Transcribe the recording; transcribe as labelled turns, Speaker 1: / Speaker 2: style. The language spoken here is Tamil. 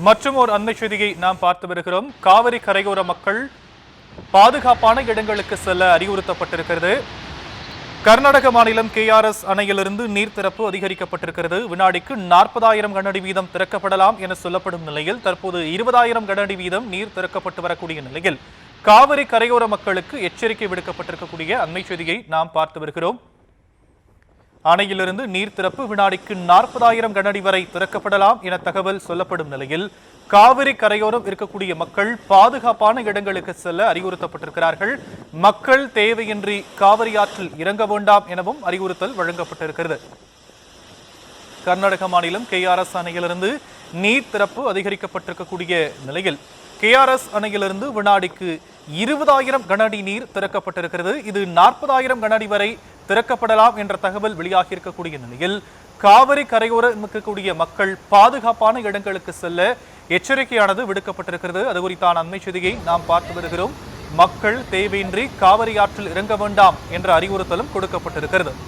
Speaker 1: மற்றும் ஒரு அண்மை செய்தியை நாம் பார்த்து வருகிறோம். காவிரி கரையோர மக்கள் பாதுகாப்பான இடங்களுக்கு செல்ல அறிவுறுத்தப்பட்டிருக்கிறது. கர்நாடக மாநிலம் KRS அணையிலிருந்து நீர் திறப்பு அதிகரிக்கப்பட்டிருக்கிறது. வினாடிக்கு 40,000 கனஅடி வீதம் திறக்கப்படலாம் என சொல்லப்படும் நிலையில் தற்போது 20,000 கனஅடி வீதம் நீர் திறக்கப்பட்டு வரக்கூடிய நிலையில் காவிரி கரையோர மக்களுக்கு எச்சரிக்கை விடுக்கப்பட்டிருக்கக்கூடிய அண்மை செய்தியை நாம் பார்த்து வருகிறோம். அணையிலிருந்து நீர் திறப்பு வினாடிக்கு 40,000 கனஅடி வரை திறக்கப்படலாம் என தகவல் சொல்லப்படும் நிலையில் காவிரி கரையோரம் இருக்கக்கூடிய மக்கள் பாதுகாப்பான இடங்களுக்கு செல்ல அறிவுறுத்தப்பட்டிருக்கிறார்கள். மக்கள் தேவையின்றி காவிரி ஆற்றில் இறங்க வேண்டாம் எனவும் அறிவுறுத்தல் வழங்கப்பட்டிருக்கிறது. கர்நாடக மாநிலம் KRS அணையிலிருந்து நீர் திறப்பு அதிகரிக்கப்பட்டிருக்கக்கூடிய நிலையில் KRS அணையிலிருந்து வினாடிக்கு 20,000 கனஅடி நீர் திறக்கப்பட்டிருக்கிறது. இது 40,000 கனஅடி வரை திறக்கப்படலாம் என்ற தகவல் வெளியாகி இருக்கக்கூடிய நிலையில் காவிரி கரையோரம் இருக்கக்கூடிய மக்கள் பாதுகாப்பான இடங்களுக்கு செல்ல எச்சரிக்கையானது விடுக்கப்பட்டிருக்கிறது. அது குறித்தான அண்மை செய்தியை நாம் பார்த்து வருகிறோம். மக்கள் தேவையின்றி காவிரி ஆற்றில் இறங்க வேண்டாம் என்ற அறிவுறுத்தலும் கொடுக்கப்பட்டிருக்கிறது.